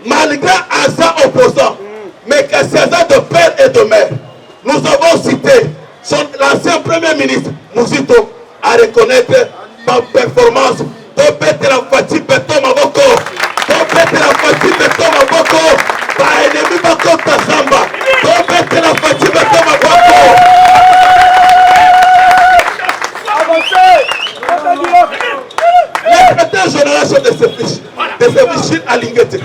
Malgré un sang opposant, mais que ces ans de père et de mère, nous avons cité l'ancien premier ministre Mouzito à reconnaître ma performance. Topete la fatigue beton maboko, topete la fatigue beton maboko, ba ennemi bako tasamba, topete la fatigue beton maboko. Le secrétaire général de ces machines à Lingete.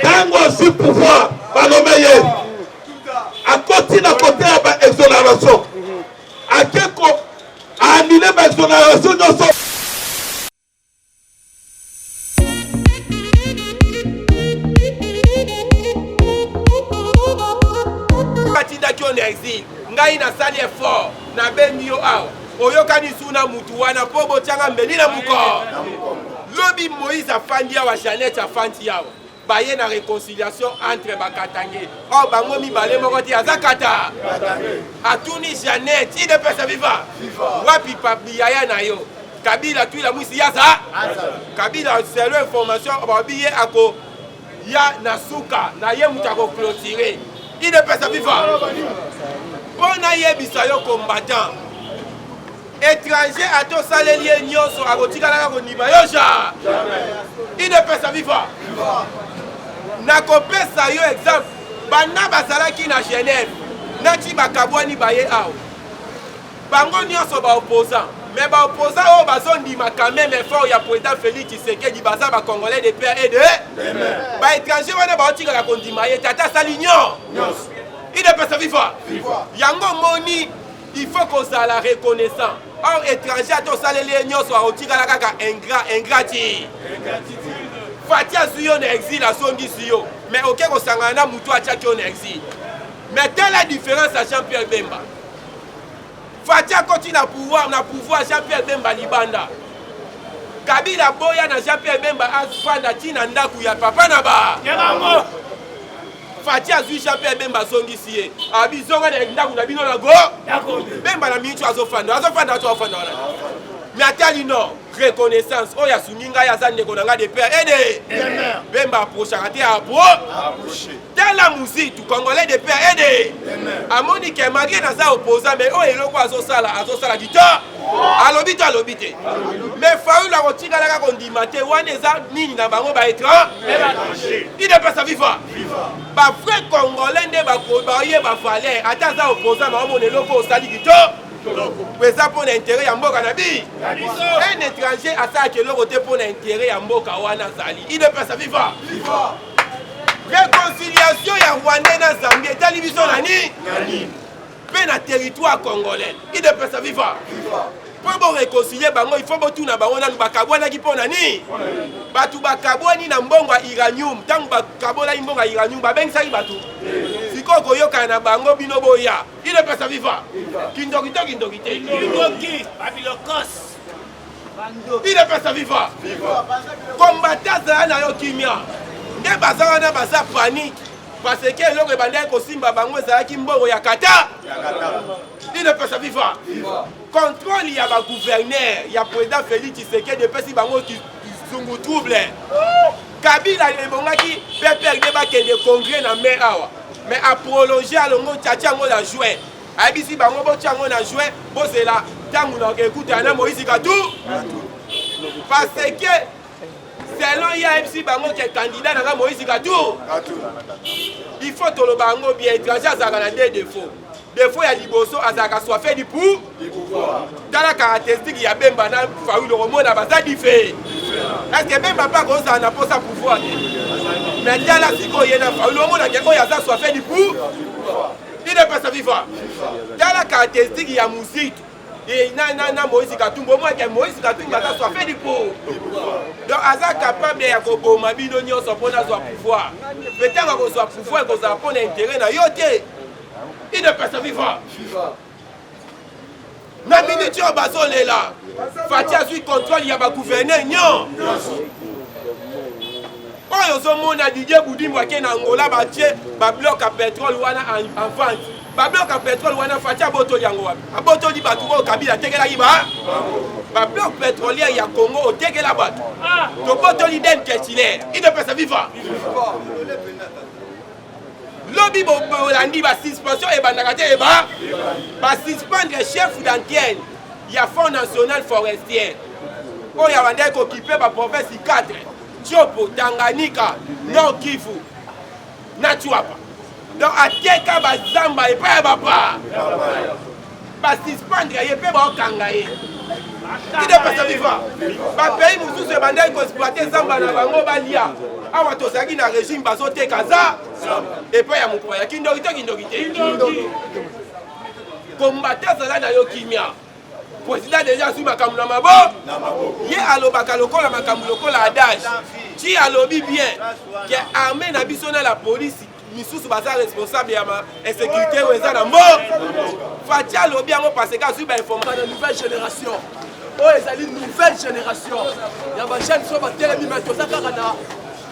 Tango aussi pouvoir, Balomeye, à côté d'un côté à l'exonération, à quelque à annuler l'exonération de son. Batindaki on exil, ngai na sali effort, na bengi yo awa. Oyokani suna mutu wana po botianga mbeli na muko. Lobi Moïse afandi awa, Jeannette afandi awa. Baye na réconciliation entre Bakatange. Oh bango mibale moko ti azakata. Atuni Jeannette, il de sa viva. Wapi papi yaya na yo. Kabila tu la mwisi yaza. Kabila c'est l'information babiye ako ya nasuka na ye mutako clôturer. Il de sa viva. Pona yebisa yo combattant. Étranger à tout salé nyonso akotika la konima yoja. Il ne peut sa vivre. Nakopesa yo exemple. Bana bazalaki na Genève. Nati bakabwani baye aw. Bango nyonso ba opposant. Mais ba opposant o bazondima quand même effort ya président Félix Tshisekedi baza ba congolais de père et de ba étranger wana ba otika la kondima ye tata salignon. Il ne peut sa vivre. Yango moni il faut qu'on ait la reconnaissance. Or, étranger, à tous les liens, soit au tigre la caca ingrati. Fatia suyo na exil à son suyo. Mais ok, on s'en a moutou à tchaki on exil. Mais telle la différence à Jean-Pierre Bemba. Fatia continue à pouvoir Jean-Pierre Bemba Libanda. Kabila Boya na Jean-Pierre Bemba Asfanda Tina Ndaku ya papa naba. Fatia zui Jean-Pierre Bemba songi siye. Abi zonga na ndaku na bino na go. Bemba na minchu azofanda to afanda wana. Mais atali non, reconnaissance o ya suninga ya zande konanga de père aidé. Bemba approche raté à dans la musique tout congolais de père aidé. Amoni ke malgré na za opposant mais o eloko azosala du temps. Alobite. Mais faulu la rotika la kondimate wana eza nini na bango ba étranger. Il ne peut sa vivre. Ba vrai congolais nde ba kobaye ba fallait ata za opposant ma mon eloko osali du temps. Pesa pour l'intérêt ya mboka na bi. Un étranger a ça que l'autre côté pour l'intérêt ya mboka wana zali. Il ne peut sa vivre. Réconciliation ya Rwanda na Zambie etali biso nani? Pe na territoire congolais. Il ne peut sa vivre. Pour bon réconcilier bango, il faut botu na bango na bakabwana ki pona ni. Batu bakabwani na mbongo iranium, tangu bakabola mbongo iranium ba bengisa batu. Siko yoka na bango bino boya. Il ne peut sa vivre. Kindokite. Kindoki, Babilokos. Il ne peut sa vivre. Combattant za na yo kimia. Nde bazana na baza panique. Parce que l'homme bandé ko simba bango za ki mbongo ya kata. Il ne peut sa vivre. Contrôle, il y a un gouverneur, il y a le président Félix Tshisekedi de Pessi Bango qui sont troubles. Kabila est bon qui peut perdre des congrès dans mer. Mais à prolonger à l'ongo tchatchango la jouer. Abisi Bango tchatchango la jouer. Bon c'est là. Tant qu'on a écouté un Moïse Katou. Parce que selon IAMC Bango qui est candidat dans Moïse Katou. Il faut que le Bango bien étranger à des défauts. Des fois, il y a liboso, azaka soit fait du pouvoir. Dans la caractéristique, il y a Bemba, Faou, le roman, il y a des fait. Est-ce que Bemba pas comme ça, n'a pas sa pouvoir? Mais dans la psycho, il y a Faou, le roman, il y a soit fait du pouvoir. Il n'est pas sa vivre. Dans la caractéristique, il y a musique. Et na Moïse Katumbo, au moins que Moïse Katumbo soit fait du pouvoir. Donc, azaka capable de Yakobo, Mabino, Nyon, soit pour avoir pouvoir. Peut-être qu'on soit pouvoir, qu'on soit pour l'intérêt, na yoté. Il ne peut se vivre. Na minute yo bazole là. Fatia suit contrôle il y a ba gouverneur nyon. Oyo zo mona Didier Boudimbo ke na Angola ba tie ba bloc à pétrole wana en vente. Babloc à pétrole wana fatia boto yango wapi aboto di batu ko kabila tekela iba babloc pétrolier ya Congo tekela batu to boto li den ketiler il ne peut se vivre lobby bolandi ba suspension et bandakate e ba suspendre chef d'antenne ya Fonds national forestier o ya bande ko occupé ba province 4 Chopo Tanganyika Nord Kivu na Chuapa. Donc à Teka bazamba et pas papa. Ba suspendre et pas kangaye. Qui ne peut pas vivre. Ba pays mususu se bande ko exploiter zamba na bango balia. Awa to saki na régime bazo teka za et pas ya mukwa ya kindorite. Combattre cela na yo kimia. Président déjà sous makambo na mabo. Ye alobaka lokola makambo lokola adage. Ti alobi bien que armée na biso na la police misusu baza responsable ya ma insécurité weza na mbo. Fati alobi yango parce que sous ba information de nouvelle génération. Oh ezali nouvelle génération. Ya ba jeune so ba telemi ma toza kaka na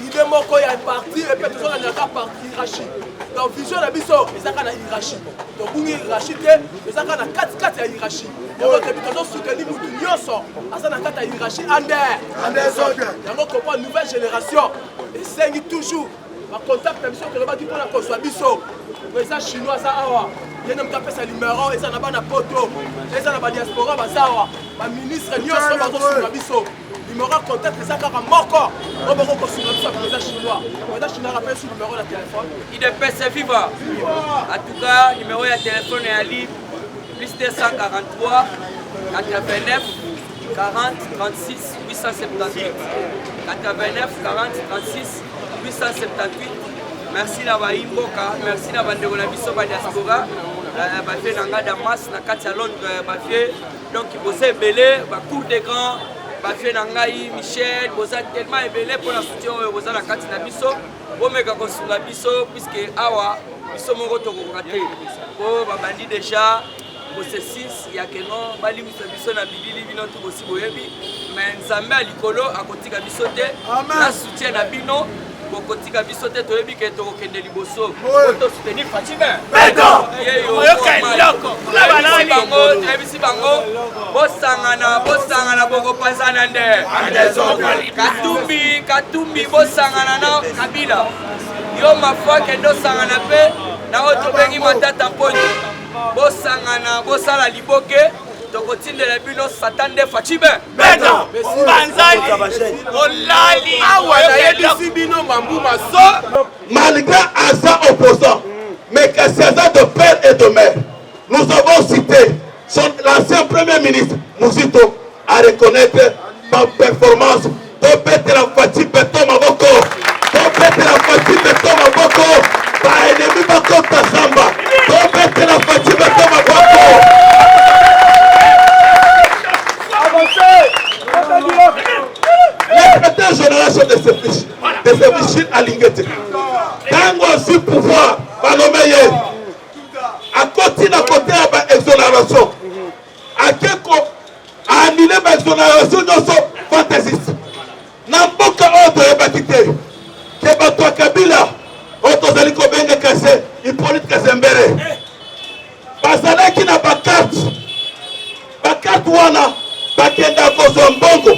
idée moko ya parti et puis toza na ka parti Rachid. Donc vision na biso ezaka na hiérarchie. Donc bungi hiérarchie te ezaka na 4 ya hiérarchie. Donc tozo soutenir mutu nyonso asa na kata hiérarchie yango comprendre nouvelle génération et sengi toujours ba contact na biso que ba ki pona kozwa biso eza chinois za awa yena mtapesa numéro eza na bana poto eza na ba diaspora bazawa ba ministre nyonso ba kosunga biso numéro contact eza kaka moko on va kosunga biso ba chinois ba chinois rappelle sur numéro de téléphone il est PC vivant en tout cas numéro de téléphone est libre plus 243 89 40 36 878 89 40 36 878. Merci la Imboka, merci la bande de la Bisso Diaspora, Bafé Nanga Damas, na Katia Londres, Bafé, donc il bossait belé, Cour des Grands, Bafé Nangaï, Michel, Bosa tellement belé pour la soutien aux la Katia Bisso, Omega Kosula Bisso, puisque Awa, Bisso Moroto Raté, oh, Babandi déjà. Pour ces 6, il y a que non, Bali Bisso na Bibili, Bino tout aussi boyebi, mais Nzambe à l'icolo, à côté de Bissote, la soutien à Bino. Kotika bisote toyebi ke to kende liboso to soutenir Fatima beto ebisi bango bosangana boko pasana nde katumbi bosangana na Kabila yo mafwa kendo sangana pe na oto bengi matata ponyo bosangana bosala liboke tokotindela bino Satan de Fatima beto banzali olali awa na yebisi bino mambu maso malgré un sang opposant mais que ces ans de père et de mère nous avons cité l'ancien premier ministre Mouzito à reconnaître ma performance to petera Fatima beto maboko to petera Fatima beto maboko ba ennemi bako tasamba to petera Fatima beto maboko. Les génération de ces machines à l'ingété. Quand aussi pouvoir, par le meilleur, à côté à l'exonération, à quelque annuler l'exonération de son fantaisiste. N'importe autre est bâtité. Que Batoa Kabila, Otozali Kobenga Kassé, Hippolyte Kazembere. Basala qui n'a pas carte. Pas carte wana, pas kenda Kozombongo.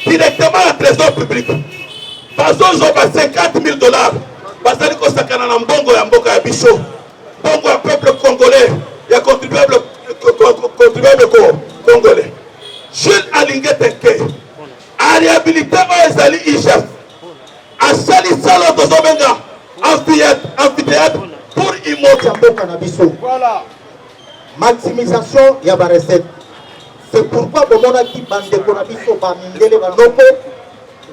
Directement à trésor public. Bazo zoba $50 000. Basali ko sakana na mbongo ya mboka ya biso. Mbongo ya peuple congolais, ya contribuable congolais. Jules Alingete Ke. A réhabilité Oezali Ichef. A sali salo de Zobenga. Amphithéâtre pour immorte ya mboka na biso. Voilà. Maximisation ya ba recette. C'est pourquoi bomonaki bandeko na biso ba mindele ba noko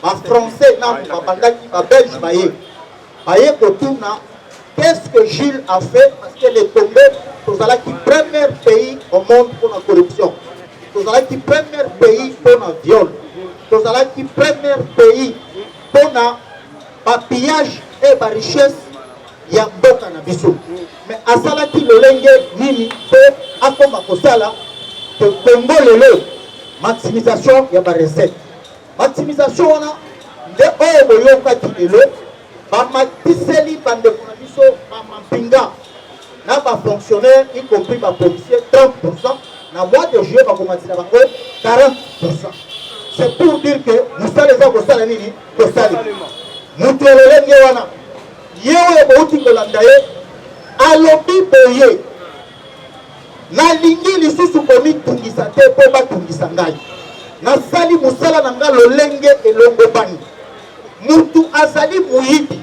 ba français na ba bandaki ba belge baye kotuna qu'est-ce que Jules a fait parce qu'elle est tombée tozala qui premier pays au monde pour la corruption, tozala qui premier pays pour la viol, tozala qui premier pays pour la pillage et la richesse ya mboka na biso. Mais asala ki lolenge nini pe akoma kosala que Congo lelo maximisation ya ba recette. Maximisation wana nde oyo boyoka ki lelo ba matiseli bande na biso ba mampinga na ba les fonctionnaires, y compris les policiers, 30%. Dans le mois de juillet, on va commencer à 40%. C'est pour dire que nous sommes les hommes qui sont nini, qui sont nous te relèvons. Yéo et Bouti Kolandaye, alobi boye. Na lingi lisusu komi tungisa te po ba tungisa ngai. Na sali musala na nga lolenge elongo bani. Mutu azali muyibi.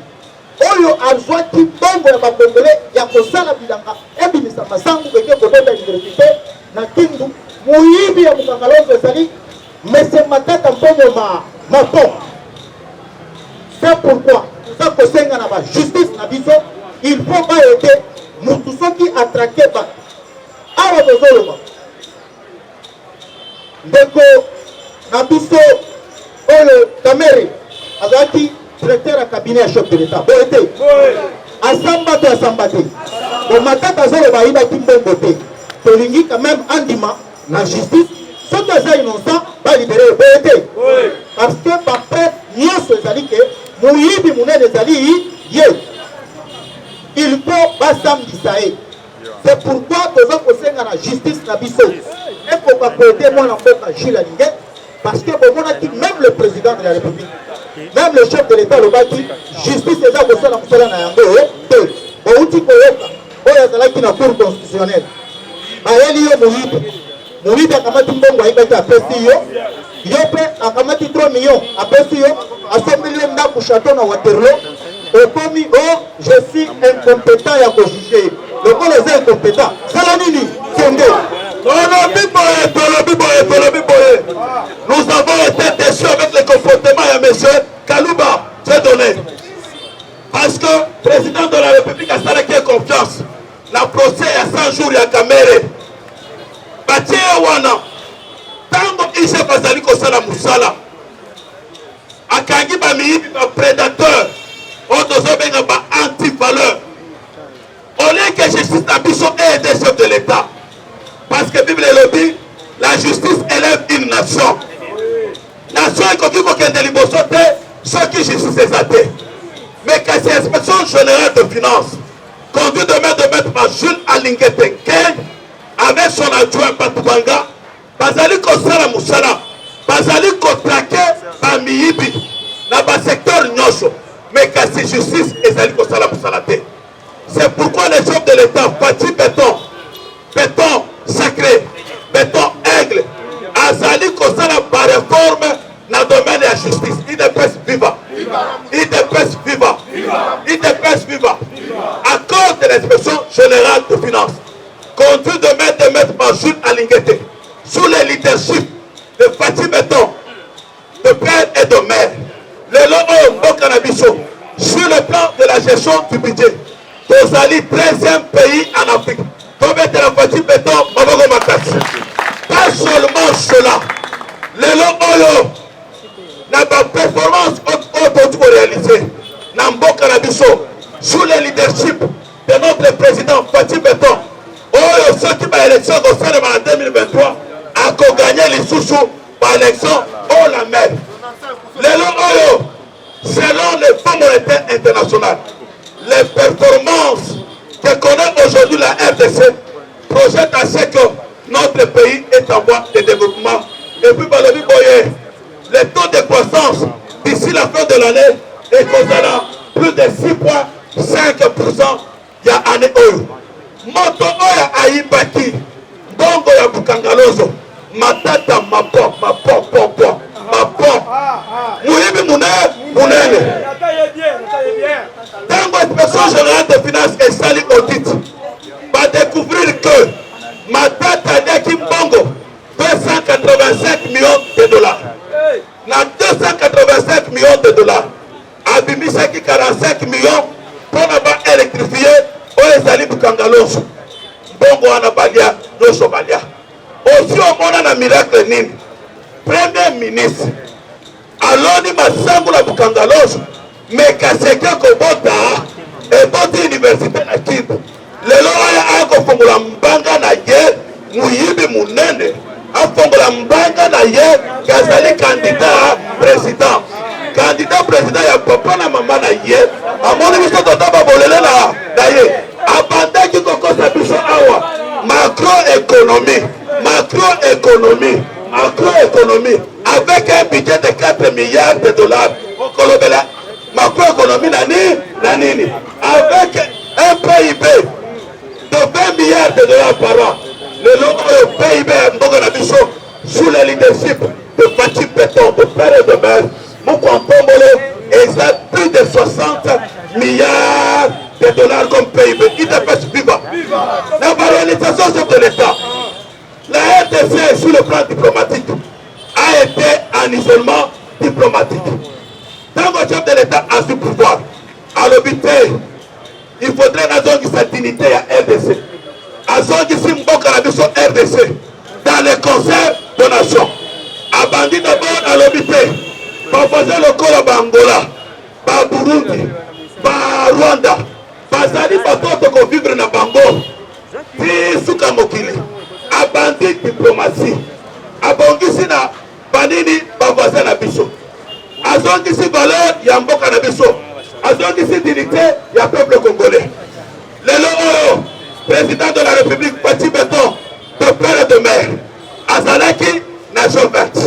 Oyo azwaki bongo ya bakongole ya kosala bilanga ebimisa masangu keke kobenda université na Kindu. Muyibi ya mukangalozo ezali Mese Matata mpongo mapo. C'est pourquoi ça kosenga na ba justice na biso, il faut pas aider mutu soki attraqué ba. Awa bozoloba. Ndeko na biso oyo Kamere azaki directeur à cabinet à chef de l'État. Bon été. Asambate. Bon Matata zoloba ina kimbongo te. Tolingi quand même andima la justice. Ceux qui sont innocents va libérer le BET. Parce que par preuve, nous sommes que Mouyibi Mouné les alliés, il faut Bassam d'Israël. C'est pourquoi nous avons posé la justice na biso. Et pour apporter moi l'enfant Gilles Alinguet, parce que même le président de la République, même le chef de l'État, le bâti, justice est là pour ça, dans la Yango, bon, outil pour la Cour constitutionnelle. Maëli Mouyibi. Mouyibi akamati mbongo haibaki apesi yo pe akamati 3 millions apesi yo asomeli ndako château na Waterloo okomi je suis incompétent ya ko juger le col est incompétent sala nini sonde nous avons été déçus avec le comportement de monsieur Kalouba donné parce que le président de la République a salé confiance la procès à 100 jours ya Kamere batie wana tango ise bazali kosala musala akangi bamiyibi baprédateur oyo tozobenga ba-anti-valeur olie que justice na biso aide chef de l'État parce que Bible elobi la justice élève une nation ekoki kokende liboso te soki justice eza te mais kasi inspection générale de finances conduit de maître par Jules Alingete Keng avec son adjoint Patubanga, bazali kosala musala, bazali kotrake ba miyibi na ba secteur nyosho, mais kasi justice ezali kosala musala te. C'est pourquoi les chefs de l'État, Fati béton sacré, béton aigle, azali kosala ba réforme na domaine de la justice. IDPS viva, IDPS viva, IDPS viva, à cause de l'inspection générale de finances. Conduit de maître par Jules Alingete, sous le leadership de Fatih Béton, de père et de mère. Le Loho Mbokanabiso, sur le plan de la gestion du budget, Tozali 13e pays en Afrique. Tombé de la Fatih Béton, Mabogo Makasi. Pas seulement cela, le Loho n'a pas performance au réalisé. Mbokanabiso, sous le leadership de notre président Fatih Béton. Oyo soki ba élection kosalema en 2023 akoganye lisusu ba élection au la mer. Lelo oyo selon le Fonds monétaire international les performances que connaît aujourd'hui la RDC projettent à ce que notre pays est en voie de développement. Et puis balobi boye le taux de croissance d'ici la fin de l'année est causant plus de 6,5% il y a année oyo. Moto oya aibaki bongo ya Bukangalozo Matata mapo muyibi munene tango inspection générale de finances et sali audit va découvrir que Matata neki bongo 285 millions de dollars na 285 millions de dollars abimisaki 45 millions pour ne pas électrifier ezali Bukangalozo bongo wana balia nyonso balia aussi omona na miracle nini premier ministre aloni masango na Bukangalozo mais kaseke kobota eboti université na Kindu lelo aya akofongola mbanga na ye muyibi munene afongola mbanga na ye kazali candidat président ya papa na mama na ye amoni biso totaba bolele na ye abandaki kokosa biso macroéconomie, avec un budget de 4 milliards de dollars. Macroéconomie, avec un PIB de 20 milliards de dollars par an. Le PIB sous le leadership de Fatih Béton, de père et de mère, et plus de 60 milliards de dollars comme PIB. Il dépêche viva. La réalisation de l'État. La RDC sur le plan diplomatique a été en isolement diplomatique. Tant que le chef de l'État a su pouvoir, à l'obité, il faudrait que sa dignité à RDC. RDC dans les concerts de nations. Abandi d'abord à l'obité. Par faisant le col à Angola, par Burundi, par Rwanda, par Zali, par d'autres qui vivent dans Bango, puis Soukamokili. Abandi diplomatie. Abongisi na Banini, par voisin à Bisso. Azongisi valeur, il y a un bon canabiso. Azongisi dignité, il y a un peuple congolais. Le président de la République, Fatih Béton, de père et de mère. Azalaki, Nation verte.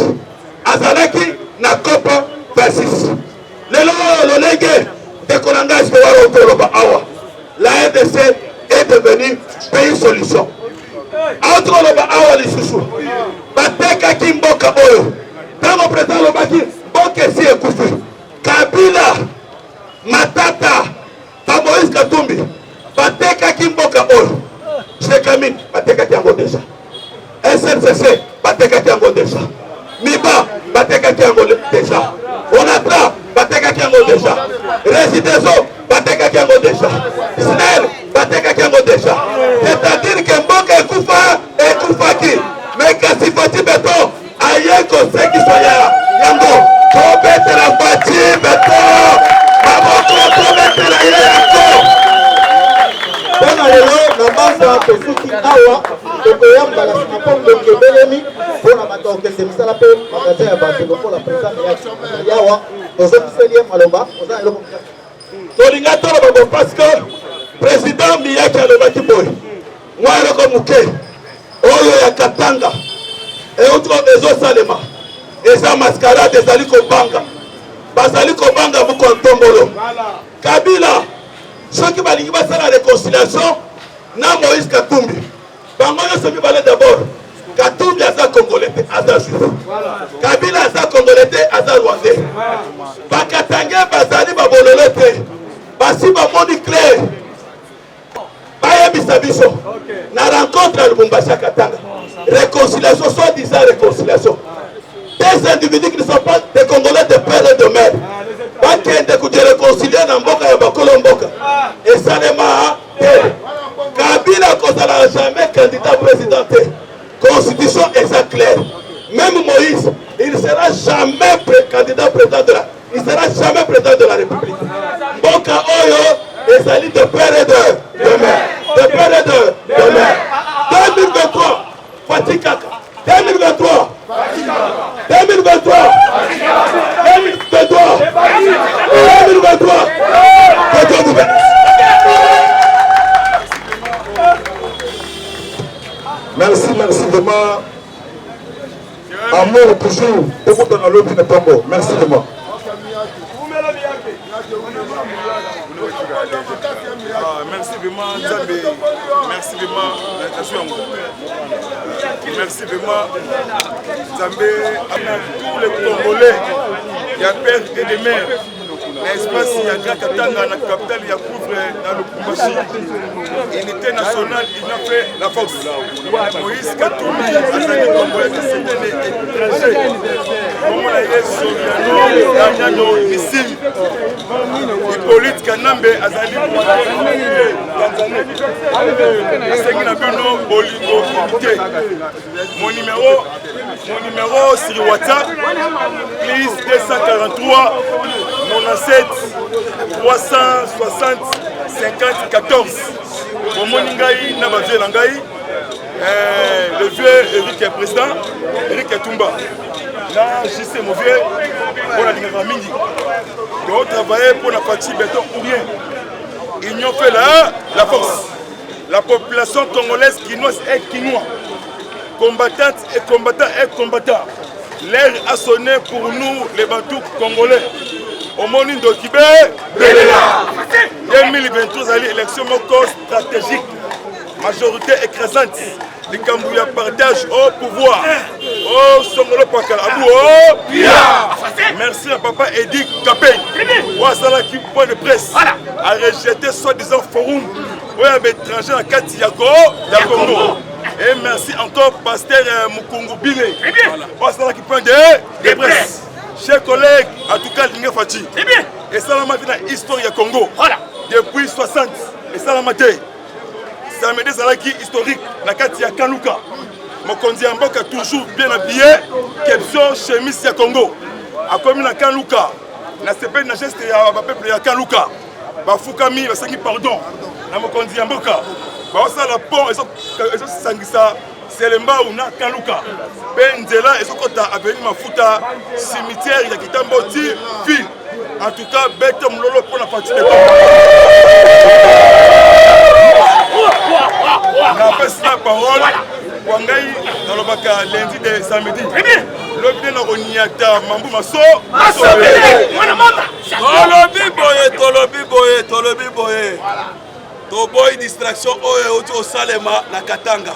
Azalaki, na COP 26. Le légué de Konangas de Warotoloba Awa. La RDC est devenue pays solution. Aotoloba Awa Lissusou. Bateka Kimboka Oyo. Dans le président Lobaki, Bokesi Ekoufi. Kabila, Matata, Moïse Katumbi. Bateka Kimboka Oyo. Chekamine, Bateka Kiango déjà. SNCC, Bateka Kiango déjà. Miba, Bateka Kiango déjà. Onatra, Bateka Kiango déjà. Résidezo, Bateka Kiango déjà. Snell, Bateka Kiango déjà. C'est-à-dire que Mboka Ekoufaki, mais que si Fatih Béton, aïe, conseil qui soit là, Yango, pour mettre la Fatih Béton, Maboko, pour mettre la Yango. Mpona lelo na basa tosuki awa tokoyambala na mpongo ebelemi mpona bato okende misala mpe magasin ya bato lokola président yawa tozokiseli ye maloba oza na eloko tolinga toloba parce que président Miyaki alobaki boye mwa eloko moke oyo ya Katanga ezosalema eza mascarade ezali kobanga bazali kobanga mokontombolo Kabila soki balingi basala réconciliation na Moïse Katumbi bango nyonso mibale d'abord Katumbi aza congolais te aza juif Kabila aza congolais te aza rwandais bakatange bazali babololo te basi bamoni clair bayebisa biso na rencontre ya Lubumbashi ya Katanga réconciliation soi-disant réconciliation des individus qui ne sont pas des Congolais de père et de mère bakende kuja réconcilier na mboka ya bakolo mboka esalema te Kabila kozala jamais candidat président te constitution est claire même Moïse il ne sera jamais candidat président de la il sera jamais président de la République mboka oyo ezali de père et de mère de père et de mère 2023 Fatih Kaka 2023 2023 Merci vraiment. Amour toujours. Beaucoup dans l'autre de Tombo. Merci vraiment. Merci vraiment, Nzambe. Merci vraiment, merci vraiment, Nzambe, à tous les Congolais, il y a père et des mères. L'espace, il y a Grand Katanga, la capitale, il y a couvre dans le Kumbashi. Unité nationale, il a fait la force. Moïse Katumbi, Azali Congolais, c'était les étrangers. Comment la Yesu, Damiano, Nissim, Hippolyte Kanambe, Azali Tanzanie. Sengi Nabino, Bolingo, Unité. Mon numéro sur WhatsApp, please 243 97 360 50 14. Pour Moningaï, Nabazé Langaï, le vieux Eric est président, Eric est Tumba. Là, JC mon vieux, pour la Ligue Mingi. Donc, travailler pour la partie béton ou rien. Ils ont fait la force. La population congolaise quinoise est quinois. combattantes et combattants. L'heure a sonné pour nous, les Bantous congolais. Au Moni Ndokibé, 2023, élection stratégique. Majorité écrasante. Les Kambouya partagent au pouvoir. Oh, Songolo Pakala. Oh, merci à papa Eddie Kapey. Ouazala qui point de presse a rejeté soi-disant forum. Oui, à l'étranger à Katiako, Congo. Et merci encore pasteur Mukungu Bile. Ouazala qui point de presse. Chers collègues, en tout cas, l'Inge Fati. Et ça, la matin, l'histoire du Congo. Depuis 60. Et ça, la matin. Ça me dit que historique, la carte ya Kaluka. Mon conduit en boca toujours bien habillé, question chemise ya Congo. A comme na Kaluka, na CP na geste ya peuple ya Kaluka. Ba Fukami ba sangi pardon. Na mon conduit en boca. Ba ça la pont et ça sangisa Selemba ou na Kaluka. Benzela et ça kota avenue Mafuta cimetière ya Kitamboti ville. En tout cas, bête mlolo pour la partie de on a fait la parole pour nous lundi de samedi. Le bien dans Oniata, Mambu Maso. Tolobi boye. Toboy distraction au Salema, la Katanga.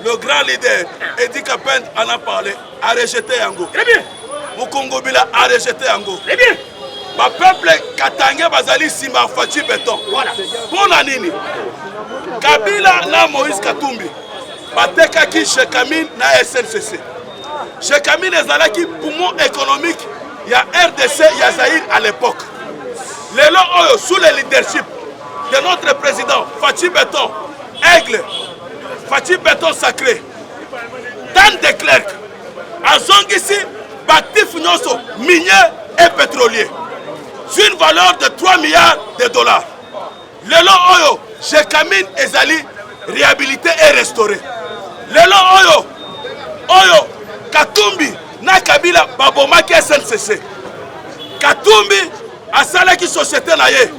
Le grand leader, Eddie Kapent en a parlé, a rejeté Yango. Mukongo Bila a rejeté Yango. Ma peuple Katanga Bazali Simba Fati Béton. Pour la nini. Kabila na Moïse Katumbi batekaki Chekamine na SNCC. Chekamine ezalaki poumon économique ya RDC ya Zaïre à l'époque. Lelo oyo sous le leadership de notre président Fati Béton Aigle, Fati Béton Sacré, tant de clercs azongisi batif nyonso minier et pétrolier sur une valeur de 3 milliards de dollars. Lelo oyo Chekamine ezali réhabilité et restauré. Lelo oyo Katumbi na Kabila babomaki SNCC. Katumbi asalaki société na ye.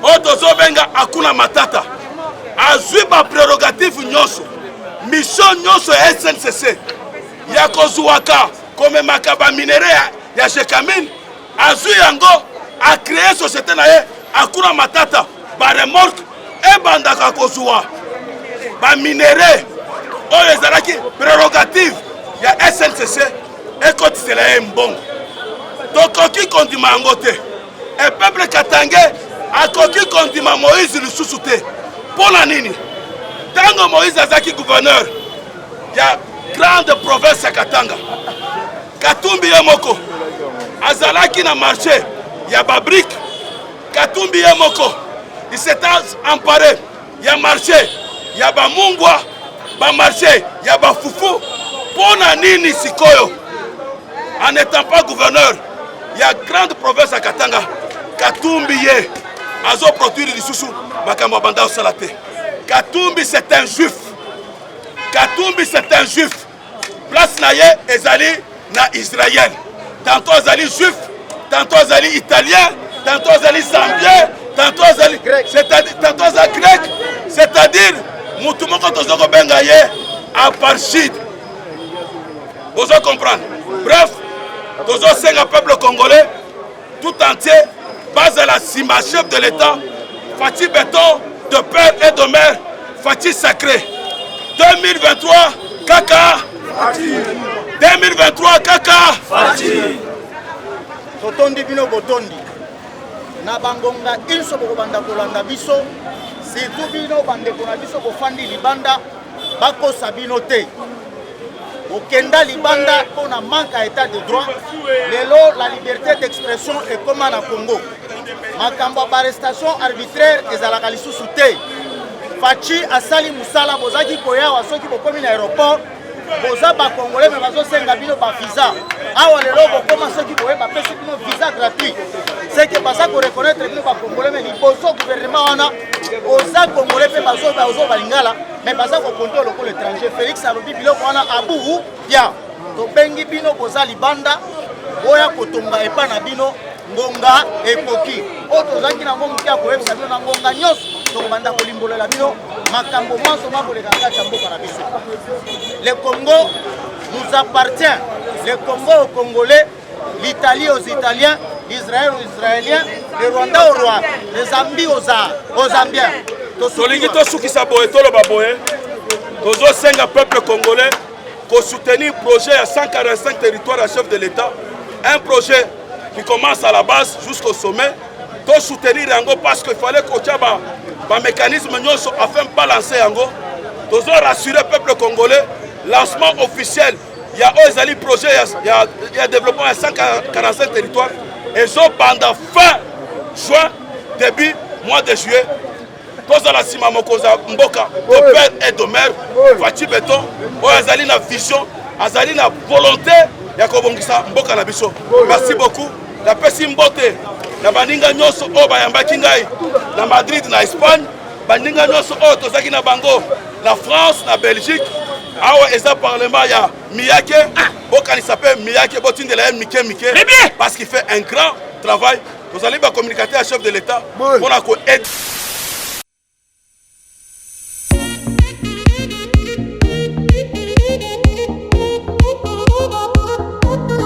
Otozo benga akuna matata. Azwi ba prérogative nyonso. Mission nyonso SNCC. Ya kozuwaka comme makaba minéraux ya Chekamine. Azwi yango a créé société na ye akuna matata. Ba remorque et bandaka kozuwa ba minéraux oyo ezalaki prérogative ya SNCC ekotisela ye mbongo tokoki kondima yango te e peuple katangais akoki kondima Moïse lisusu te mpo na nini ntango Moïse azalaki gouverneur ya grande province ya Katanga Katumbi ye moko azalaki na marché ya babrique Katumbi ye moko il s'est emparé, il y a marché, il y a Bamungwa, marché, il y a Bafoufou. Pour Nini Sikoyo, en n'étant pas gouverneur, il y a grande province à Katanga, Katumbi ye, azo produire du sousou, Bakamba Banda Salate. Katumbi c'est un juif. Katumbi c'est un juif. Place Naye, Ezali, na Israël. Tantôt Ezali juif, tantôt Ezali italien, tantôt Ezali zambien. Tantôt grec, c'est-à-dire Moutoumoko Tozoko Bengaye apartheid. Vous allez comprendre. Bref, Tozo c'est un peuple congolais tout entier, base à la cima chef de l'État, Fati Béton, de père et de mère, Fati Sacré. 2023, Kaka Fati. 2023, Kaka Fati. Totondi bino botondi. Na bangonga ilso bokobanda kolanda biso surtout bino bandeko na biso kofandi libanda bakosa bino te okenda libanda mpona manque à état de droit lelo la liberté d'expression ekoma na Congo makambo ya baarrestation arbitraire ezalaka lisusu te Fachi asali musala bozaki koyawa soki bokomi na aéroport boza bakongolais me bazosenga bino bavisa awa lelo bokoma soki boye bapesi bino visa gratuit c'est que baza koreconnaître bino bakongolais me liboso gouvernement wana oza congolais mpe bazo balingala me baza kokontrole lokola étranger Félix alobi biloko wana abu ya tobengi bino boza libanda oya kotonga epa na bino ngonga ekoki oyo tozalaki nango moke ya koyebisa bino na ngonga nyonso tokobanda kolimbolela bino makambo mwanzo makolekaka chamboka na biso. Le Congo nous appartient. Le Congo aux Congolais, l'Italie aux Italiens, l'Israël aux Israéliens, le Rwanda aux Rwandais, les Zambies aux Zambiens. Tolingi tosukisa boye toloba boye. Tozosenga peuple congolais pour soutenir le projet à 145 territoires à chef de l'État. Un projet qui commence à la base jusqu'au sommet. Pour soutenir Yango parce qu'il fallait qu'on ait un mécanisme afin de balancer Yango. Nous avons rassuré le peuple congolais. Lancement officiel. Il y a un projet, il y a développement à 145 territoires. Et ils ont pendant fin juin, début mois de juillet. Tous la Sima Mokoza Mboka, de père et de mère, Fati Beton, Azali na vision, Azali na volonté, Yakobongisa Mboka na biso. Merci beaucoup. La Pessi Mbote, na Baninga Nyoso, Bayamba Kingai, na Madrid, na Espagne, Baninga Nyoso, Tozaki na Bango, na France, na Belgique, Awa Eza Parlement, ya Miyake, Boka il s'appelle Miyake, Botin de la Mike Mike, parce qu'il fait un grand travail. Vous allez communiquer à chef de l'État pour aider.